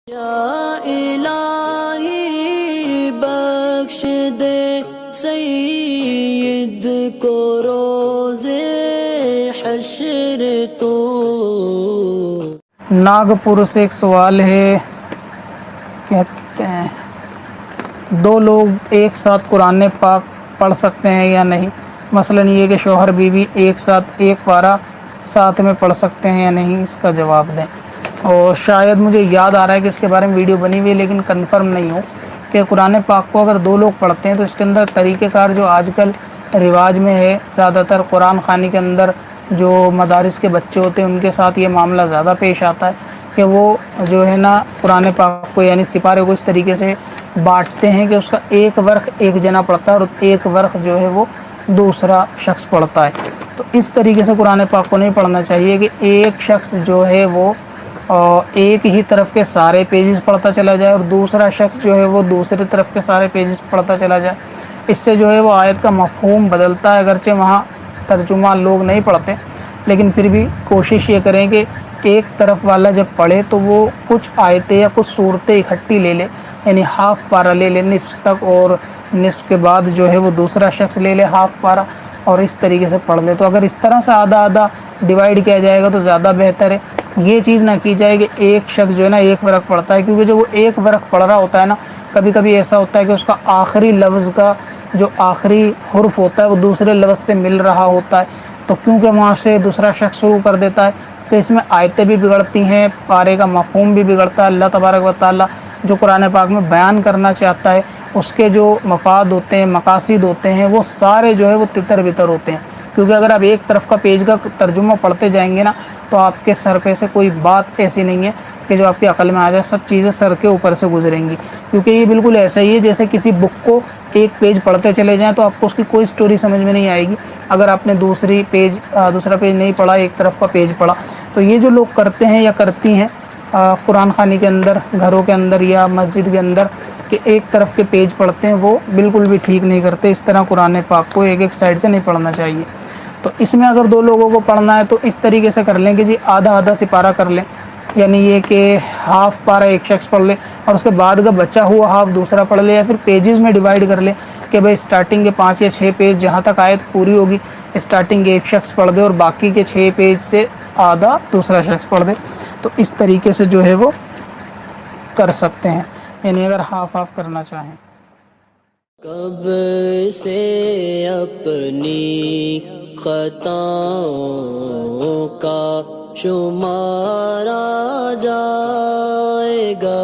یا الہی بخش دے سید کو روز حشر تو۔ ناگپور سے ایک سوال ہے، کہتے ہیں دو لوگ ایک ساتھ قرآن پاک پڑھ سکتے ہیں یا نہیں؟ مثلاً یہ کہ شوہر بیوی ایک ساتھ ایک پارہ ساتھ میں پڑھ سکتے ہیں یا نہیں، اس کا جواب دیں۔ اور شاید مجھے یاد آ رہا ہے کہ اس کے بارے میں ویڈیو بنی ہوئی ہے، لیکن کنفرم نہیں ہوں کہ قرآن پاک کو اگر دو لوگ پڑھتے ہیں تو اس کے اندر طریقہ کار جو آج کل رواج میں ہے، زیادہ تر قرآن خوانی کے اندر جو مدارس کے بچے ہوتے ہیں ان کے ساتھ یہ معاملہ زیادہ پیش آتا ہے کہ وہ جو ہے نا قرآن پاک کو یعنی سپارے کو اس طریقے سے بانٹتے ہیں کہ اس کا ایک ورق ایک جنا پڑھتا ہے اور ایک ورق جو ہے وہ دوسرا شخص پڑھتا ہے۔ تو اس طریقے سے قرآن پاک کو نہیں پڑھنا چاہیے کہ ایک شخص جو ہے وہ ایک ہی طرف کے سارے پیجز پڑھتا چلا جائے اور دوسرا شخص جو ہے وہ دوسری طرف کے سارے پیجز پڑھتا چلا جائے۔ اس سے جو ہے وہ آیت کا مفہوم بدلتا ہے، اگرچہ وہاں ترجمہ لوگ نہیں پڑھتے لیکن پھر بھی کوشش یہ کریں کہ ایک طرف والا جب پڑھے تو وہ کچھ آیتیں یا کچھ صورتیں اکٹھی لے لے، یعنی ہاف پارہ لے لے نصف تک، اور نصف کے بعد جو ہے وہ دوسرا شخص لے لے ہاف پارہ اور اس طریقے سے پڑھ لے۔ تو اگر اس طرح سے آدھا آدھا ڈیوائیڈ کیا جائے گا تو زیادہ بہتر ہے۔ یہ چیز نہ کی جائے کہ ایک شخص جو ہے نا ایک ورق پڑھتا ہے، کیونکہ جو وہ ایک ورق پڑھ رہا ہوتا ہے نا، کبھی کبھی ایسا ہوتا ہے کہ اس کا آخری لفظ کا جو آخری حرف ہوتا ہے وہ دوسرے لفظ سے مل رہا ہوتا ہے، تو کیونکہ وہاں سے دوسرا شخص شروع کر دیتا ہے تو اس میں آیتیں بھی بگڑتی ہیں، پارے کا مفہوم بھی بگڑتا ہے۔ اللہ تبارک و تعالیٰ جو قرآن پاک میں بیان کرنا چاہتا ہے اس کے جو مفاد ہوتے ہیں، مقاصد ہوتے ہیں، وہ سارے جو ہے وہ تتر بتر ہوتے ہیں، کیونکہ اگر آپ ایک طرف کا پیج کا ترجمہ پڑھتے جائیں گے نا تو آپ کے سر پہ سے کوئی بات ایسی نہیں ہے کہ جو آپ کی عقل میں آ جائے، سب چیزیں سر کے اوپر سے گزریں گی، کیونکہ یہ بالکل ایسا ہی ہے جیسے کسی بک کو ایک پیج پڑھتے چلے جائیں تو آپ کو اس کی کوئی سٹوری سمجھ میں نہیں آئے گی اگر آپ نے دوسرا پیج نہیں پڑھا، ایک طرف کا پیج پڑھا۔ تو یہ جو لوگ کرتے ہیں یا کرتی ہیں قرآن خوانی کے اندر، گھروں کے اندر یا مسجد کے اندر، کہ ایک طرف کے پیج پڑھتے ہیں، وہ بالکل بھی ٹھیک نہیں کرتے۔ اس طرح قرآن پاک کو ایک ایک سائڈ سے نہیں پڑھنا چاہیے۔ تو اس میں اگر دو لوگوں کو پڑھنا ہے تو اس طریقے سے کر لیں کہ جی آدھا آدھا سپارہ کر لیں، یعنی یہ کہ ہاف پارہ ایک شخص پڑھ لے اور اس کے بعد کا بچا ہوا ہاف دوسرا پڑھ لے، یا پھر پیجز میں ڈیوائیڈ کر لیں کہ بھائی اسٹارٹنگ کے 5 یا 6 پیج جہاں تک آیت پوری ہوگی اسٹارٹنگ ایک شخص پڑھ دے اور باقی کے 6 پیج سے آدھا دوسرا شخص پڑھ دے۔ تو اس طریقے سے جو ہے وہ کر سکتے ہیں، یعنی اگر ہاف ہاف کرنا چاہیں۔ کب سے اپنی خطاؤں کا شمارا جائے گا؟